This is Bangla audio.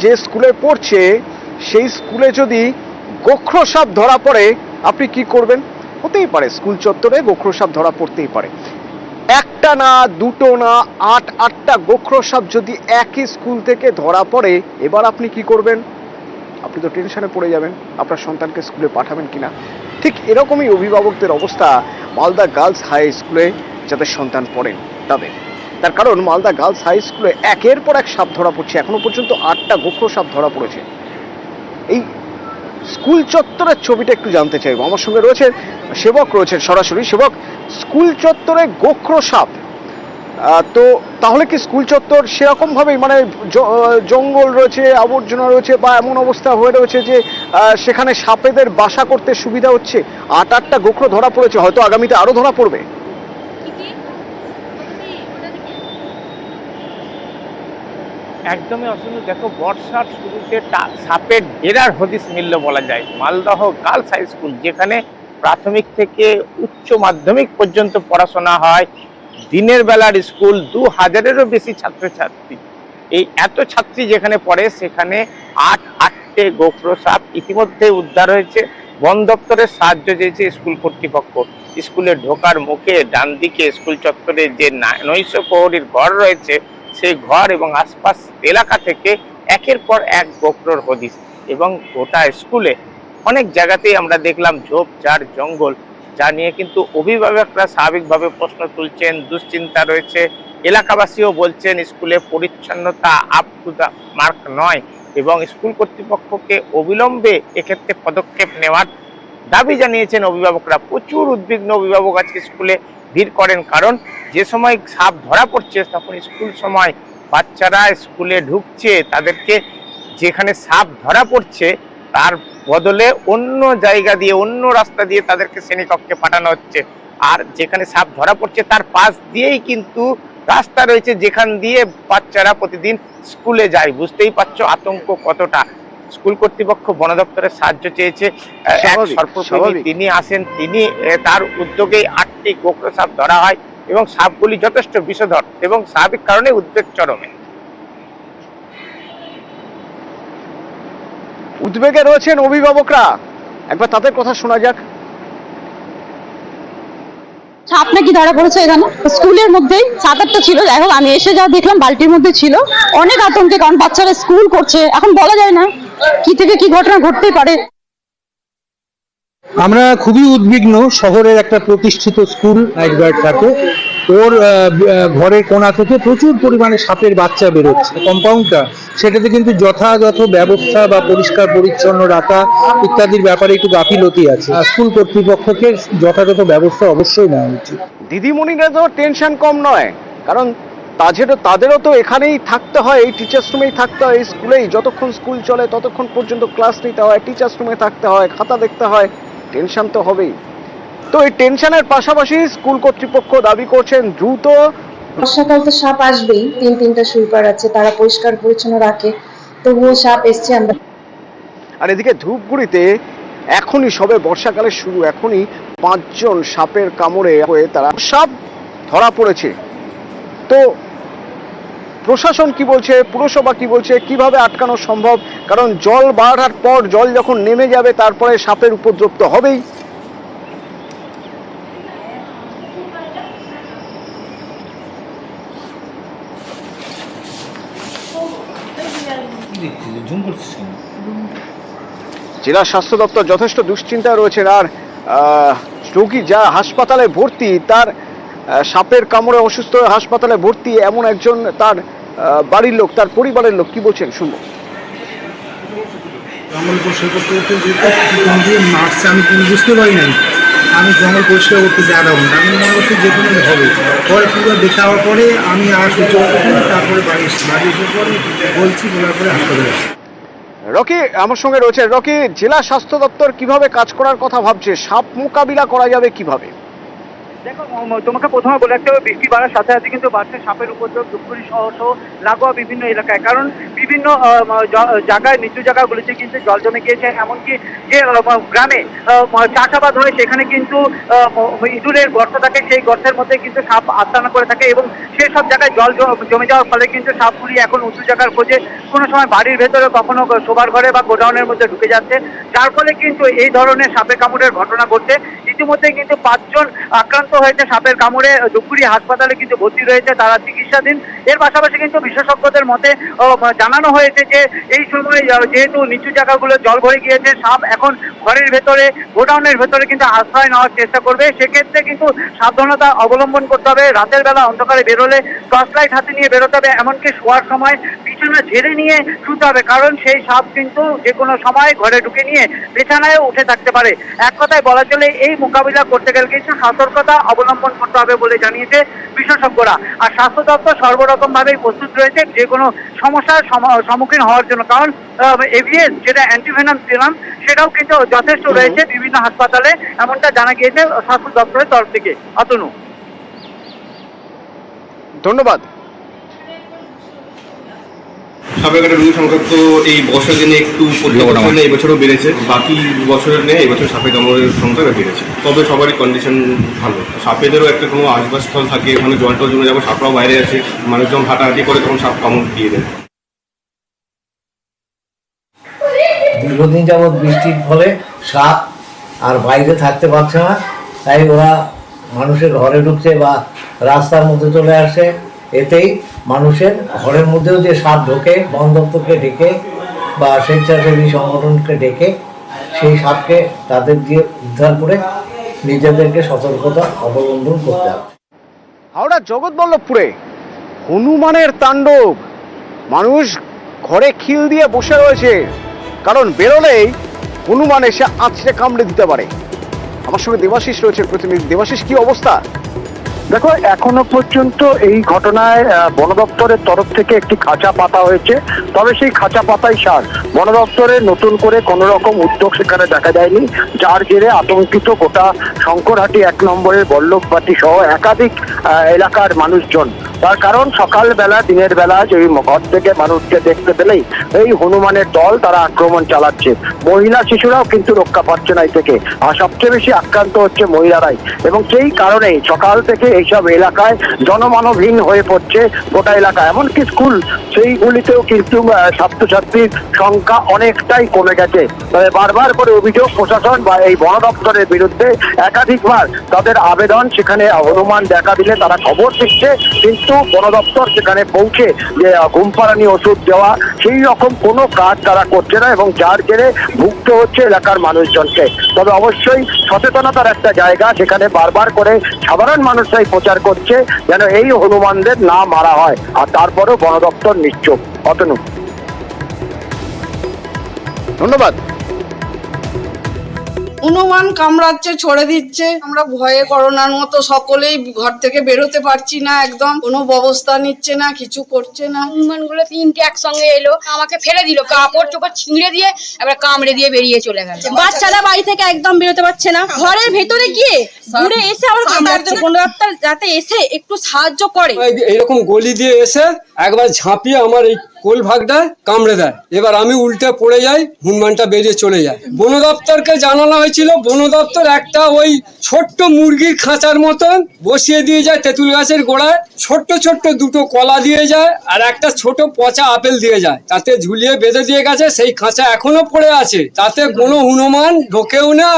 যে স্কুলে পড়ছে সেই স্কুলে যদি গোখরো সাপ ধরা পড়ে আপনি কি করবেন? হতেই পারে স্কুল চত্বরে গোখরো সাপ ধরা পড়তেই পারে। একটা না, দুটো না, আটটা গোখরো সাপ যদি একই স্কুল থেকে ধরা পড়ে, এবার আপনি কি করবেন? আপনি তো টেনশনে পড়ে যাবেন আপনার সন্তানকে স্কুলে পাঠাবেন কিনা। ঠিক এরকমই অভিভাবকদের অবস্থা মালদা গার্লস হাই স্কুলে যাদের সন্তান পড়েন তাদের। তার কারণ মালদা গার্লস হাই স্কুলে একের পর এক সাপ ধরা পড়ছে। এখনো পর্যন্ত 8টা গোখরো সাপ ধরা পড়েছে। এই স্কুল চত্বরের ছবিটা একটু জানতে চাইবো। আমার সঙ্গে রয়েছে সেবক, রয়েছেন সরাসরি। সেবক, স্কুল চত্বরে গোখরো সাপ, তো তাহলে কি স্কুল চত্বর সেরকম ভাবেই মানে জঙ্গল রয়েছে, আবর্জনা রয়েছে, বা এমন অবস্থা হয়ে রয়েছে যে সেখানে সাপেদের বাসা করতে সুবিধা হচ্ছে? 8টা গোখরো ধরা পড়েছে, হয়তো আগামীতে আরো ধরা পড়বে। একদমই অসুন্দর। দেখো, বর্ষার শুরুতে সাপের ডেরার হদিস মিলল বলা যায়। মালদহ গার্লস হাই স্কুল, যেখানে প্রাথমিক থেকে উচ্চ মাধ্যমিক পর্যন্ত পড়াশোনা হয়, দিনের বেলার স্কুল, 2000-এরও বেশি ছাত্রছাত্রী, এই এত ছাত্রী যেখানে পড়ে, সেখানে আটটে গোখরো সাপ ইতিমধ্যে উদ্ধার হয়েছে। বন দপ্তরের সাহায্য চেয়েছে স্কুল কর্তৃপক্ষ। স্কুলে ঢোকার মুখে ডান দিকে স্কুল চত্বরে যে নৈশ প্রহরীর ঘর রয়েছে, সেই ঘর এবং আশপাশ এলাকা থেকে একের পর এক গোখরোর হদিস। এবং গোটা স্কুলে অনেক জায়গাতেই আমরা দেখলাম ঝোপঝাড়, জঙ্গল, যা নিয়ে কিন্তু অভিভাবকরা স্বাভাবিকভাবে প্রশ্ন তুলছেন, দুশ্চিন্তা রয়েছে। এলাকাবাসীও বলছেন স্কুলে পরিচ্ছন্নতা আপ টু দ্য মার্ক নয়, এবং স্কুল কর্তৃপক্ষকে অবিলম্বে এক্ষেত্রে পদক্ষেপ নেওয়ার দাবি জানিয়েছেন অভিভাবকরা। প্রচুর উদ্বিগ্ন অভিভাবক আজকে স্কুলে ভিড় করেন, কারণ যে সময় সাপ ধরা পড়ছে তখন স্কুল সময়, বাচ্চারা স্কুলে ঢুকছে, তাদেরকে যেখানে সাপ ধরা পড়ছে তার বদলে অন্য জায়গা দিয়ে, অন্য রাস্তা দিয়ে তাদেরকে শ্রেণীকক্ষে পাঠানো হচ্ছে। আর যেখানে সাপ ধরা পড়ছে তার পাশ দিয়েই কিন্তু রাস্তা রয়েছে যেখান দিয়ে বাচ্চারা প্রতিদিন স্কুলে যায়। বুঝতেই পারছো আতঙ্ক কতটা। স্কুল কর্তৃপক্ষ বন দপ্তরের সাহায্য চেয়েছে। এক সর্পপ্রেমী তিনি আসেন, তিনি তার উদ্যোগেই 8টি গোখরো সাপ ধরা হয়, এবং সাপগুলি যথেষ্ট বিষধর এবং স্বাভাবিক কারণে উদ্বেগ চরমে। উদ্বেগে রয়েছেন অভিভাবকরা, একবার তাদের কথা শোনা যাক। সাপ নাকি ধরা পড়েছে এখানে স্কুলের মধ্যেই, 7-8টা ছিল। যাই হোক, আমি এসে যা দেখলাম বালতির মধ্যে ছিল। অনেক আতঙ্কে, কারণ বাচ্চারা স্কুল করছে, এখন বলা যায় না কি থেকে কি ঘটনা ঘটতেই পারে। আমরা খুবই উদ্বিগ্ন। শহরের একটা প্রতিষ্ঠিত স্কুল নাইট গার্ড থাকে, ওর ঘরের কোণা থেকে প্রচুর পরিমাণে সাপের বাচ্চা বেরোচ্ছে। কম্পাউন্ডটা সেটাতে কিন্তু যথাযথ ব্যবস্থা বা পরিষ্কার পরিচ্ছন্ন রাখা ইত্যাদির ব্যাপারে একটু গাফিলতি আছে। স্কুল কর্তৃপক্ষকে যথাযথ ব্যবস্থা অবশ্যই নেওয়া উচিত। দিদিমণিরা তো টেনশন কম নয়, কারণ তাদেরও তো এখানেই থাকতে হয়, এই টিচার্স রুমেই থাকতে হয়, এই স্কুলেই যতক্ষণ স্কুল চলে ততক্ষণ পর্যন্ত ক্লাস নিতে হয়, টিচার্স রুমে থাকতে হয়, খাতা দেখতে হয়, টেনশন তো হবেই। তো এই টেনশনের পাশাপাশি স্কুল কর্তৃপক্ষ দাবি করছেন দ্রুত, বর্ষাকাল তো সাপ আসবেই, 3-3টা সুইপার আছে, তারা পরিষ্কার পরিচ্ছন্ন রাখে, তবুও সাপ এসছে। আমরা আর এদিকে ধূপগুড়িতে এখনই সবে বর্ষাকালের শুরু, এখনই 5 জন সাপের কামড়ে হয়ে তারা সাপ ধরা পড়েছে। তো প্রশাসন কি বলছে, পুরসভা কি বলছে, কিভাবে আটকানো সম্ভব? কারণ জল বাড়ার পর, জল যখন নেমে যাবে তারপরে সাপের উপদ্রব তো হবেই। জেলা স্বাস্থ্য দপ্তর যথেষ্ট দুশ্চিন্তায় রয়েছেন। আর রোগী যা হাসপাতালে ভর্তি, তার সাপের কামড়ে অসুস্থ হয়ে হাসপাতালে ভর্তি এমন একজন, তার বাড়ির লোক, তার পরিবারের লোক কি বলছেন শুনবো। জঙ্গল পরিষ্কার করতে মারছে, আমি বুঝতে পারি নাই। আমি জঙ্গল পরিষ্কার করতে যাওয়া আমি মনে করছি যে কোনো হবে। পরে পুরো দেখে যাওয়ার পরে আমি আর সহ্য করতে, তারপরে বাড়ি এসে পরে বলছি, বলার পরে হাসপাতালে আসি। রকি আমার সঙ্গে রয়েছে। রকি, জেলা স্বাস্থ্য দপ্তর কিভাবে কাজ করার কথা ভাবছে? সাপ মোকাবিলা করা যাবে কিভাবে? দেখো তোমাকে প্রথমে বলে রাখতে হবে, বৃষ্টি বাড়ার সাথে সাথে কিন্তু বাড়ছে সাপের উপদ্রব ধূপগুড়ি সহ লাগোয়া বিভিন্ন এলাকায়। কারণ বিভিন্ন জায়গায়, নিচু জায়গাগুলিতে কিন্তু জল জমে গিয়েছে। এমনকি যে গ্রামে চাষাবাদ হয় সেখানে কিন্তু ইঁদুরের গর্ত থাকে, সেই গর্তের মধ্যে কিন্তু সাপ আস্তানা করে থাকে এবং সেই সব জায়গায় জল জমে যাওয়ার ফলে কিন্তু সাপগুলি এখন উঁচু জায়গার খোঁজে কোনো সময় বাড়ির ভেতরে, কখনো শোবার ঘরে বা গোডাউনের মধ্যে ঢুকে যাচ্ছে, যার ফলে কিন্তু এই ধরনের সাপে কামড়ের ঘটনা ঘটছে। ইতিমধ্যে কিন্তু 5 জন আক্রান্ত হয়েছে সাপের কামড়ে, ধূপগুড়ি হাসপাতালে কিন্তু ভর্তি রয়েছে, তারা চিকিৎসাধীন। এর পাশাপাশি কিন্তু বিশেষজ্ঞদের মতে জানানো হয়েছে যে এই সময় যেহেতু নিচু জায়গাগুলো জল ভরে গিয়েছে, সাপ এখন ঘরের ভেতরে, গোডাউনের ভেতরে কিন্তু আশ্রয় নেওয়ার চেষ্টা করবে। সেক্ষেত্রে কিন্তু সাবধানতা অবলম্বন করতে হবে। রাতের বেলা অন্ধকারে বেরোলে টর্চ লাইট হাতে নিয়ে বেরোতে হবে, এমনকি শোয়ার সময় বিছানা ঝেড়ে নিয়ে শুতে হবে, কারণ সেই সাপ কিন্তু যে কোনো সময় ঘরে ঢুকে নিয়ে বিছানায় উঠে থাকতে পারে। এক কথায় বলা চলে, এই মোকাবিলা করতে গেলে কিছু সতর্কতা অবলম্বন করতে হবে বলে জানিয়েছে বিশেষজ্ঞরা। আর স্বাস্থ্য দপ্তর সর্বরকম ভাবেই প্রস্তুত রয়েছে যে কোনো সমস্যার সম্মুখীন হওয়ার জন্য, কারণ এভিএস যেটা অ্যান্টিভেনাম সিরাম সেটাও কিন্তু যথেষ্ট রয়েছে বিভিন্ন হাসপাতালে, এমনটা জানা গিয়েছে স্বাস্থ্য দপ্তরের তরফ থেকে। অতনু, ধন্যবাদ। সাপের কাটা রোগীর সংখ্যা তো এই বছরের জন্য একটু পরিবর্তন, এই বছরও বেড়েছে, বাকি বছরের নেই এই বছর সাপের কামড়ের সংখ্যা বেড়েছে। তবে সবারই কন্ডিশন ভালো। সাপেদেরও একটা কোনো আশ্বাসস্থল থাকে, ওখানে জল টল জমে যাবো, সাপরাও বাইরে আছে, মানুষ যখন হাঁটাহাঁটি করে তখন সাপ কামড় দিয়ে দেয়। দীর্ঘদিন যাবৎ বৃষ্টির ফলে সাপ আর বাইরে থাকতে পারছে না, তাই ওরা মানুষের ঘরে ঢুকছে বা রাস্তার মধ্যে চলে আসে। এতেই মানুষের ঘরের মধ্যেও যে সাপ ঢোকে, বন দপ্তরকে ডেকে বা স্বেচ্ছাসেবী সংগঠনকে ডেকে সেই সাপকে তাদের দিয়ে উদ্ধার করে নিজেদেরকে সতর্কতা অবলম্বন করতে হবে। হাওড়া জগৎবল্লভপুরে হনুমানের তাণ্ডব, মানুষ ঘরে খিল দিয়ে বসে রয়েছে, কারণ বেরোলেই হনুমান এসে আছড়ে কামড়ে দিতে পারে। আমার সঙ্গে দেবাশিস রয়েছে, প্রতিনিধি দেবাশিস, কি অবস্থা? দেখো, এখনো পর্যন্ত এই ঘটনায় বন দপ্তরের তরফ থেকে একটি খাঁচা পাতা হয়েছে, তবে সেই খাঁচা পাতাই সার। বন দপ্তরের নতুন করে কোনো রকম উদ্যোগ সেখানে দেখা যায়নি, যার জেরে আতঙ্কিত গোটা শঙ্করহাটি 1 নম্বরের বল্লভবাটি সহ একাধিক এলাকার মানুষজন। তার কারণ সকালবেলা, দিনের বেলা যে ঘর থেকে মানুষকে দেখতে পেলেই এই হনুমানের দল তারা আক্রমণ চালাচ্ছে। মহিলা শিশুরাও কিন্তু রক্ষা পাচ্ছে না এই থেকে, আর সবচেয়ে বেশি আক্রান্ত হচ্ছে মহিলারাই। এবং সেই কারণেই সকাল থেকে এইসব এলাকায় জনমানবহীন হয়ে পড়ছে গোটা এলাকা, এমনকি স্কুল সেইগুলিতেও কিন্তু ছাত্রছাত্রীর সংখ্যা অনেকটাই কমে গেছে। তবে বারবার করে অভিযোগ প্রশাসন বা এই বন দপ্তরের বিরুদ্ধে, একাধিকবার তাদের আবেদন, সেখানে হনুমান দেখা দিলে তারা খবর দিচ্ছে, কিন্তু বন দপ্তর সেখানে পৌঁছে যে ঘুম পাড়ানি ওষুধ দেওয়া, সেই রকম কোনো কাজ তারা করছে না, এবং যার জেরে ভুগতে হচ্ছে এলাকার মানুষজনকে। তবে অবশ্যই সচেতনতার একটা জায়গা, সেখানে বারবার করে সাধারণ মানুষরাই প্রচার করছে যেন এই হনুমানদের না মারা হয়, আর তারপরেও বন দপ্তর নিশ্চুপ। অতনু, ধন্যবাদ। হনুমান কামড়াচ্ছে, ছড়ে দিচ্ছে, আমরা ভয়ে করোনার মতো সকলেই ঘর থেকে বেরোতে পারছি না, একদম কোনো ব্যবস্থা নিচ্ছে না, কিছু করছে না। হনুমান গুলো 3টে একসঙ্গে এলো, আমাকে ফেলে দিল, কাপড় চোপড় ছিঁড়ে দিয়ে এবার কামড়ে দিয়ে বেরিয়ে চলে গেল। বাচ্চারা বাড়ি থেকে একদম বেরোতে পারছে না, ঘরের ভেতরে গিয়ে ঘুরে এসে আবার কামড়াচ্ছে। কোনো ডাক্তার যাতে এসে একটু সাহায্য করে। এইরকম গলি দিয়ে এসে একবার ঝাঁপিয়ে আমার এই কোল ভাগটা কামড়ে দেয়, এবার আমি উল্টে পড়ে যাই, হনুমানটা বেরিয়ে চলে যায়। বন দপ্তরকে জানানো হয়েছিল, বন দপ্তর একটা ওই ছোট্ট মুরগির খাঁচার মতন বসিয়ে দিয়ে যায় তেঁতুল গাছের গোড়ায়, ছোট্ট ছোট্ট 2টো কলা দিয়ে যায় আর একটা ছোট পচা আপেল দিয়ে যায়, তাতে ঝুলিয়ে বেঁধে দিয়ে গেছে। সেই খাঁচা এখনো পড়ে আছে, তাতে কোনো হনুমান ঢোকেও না।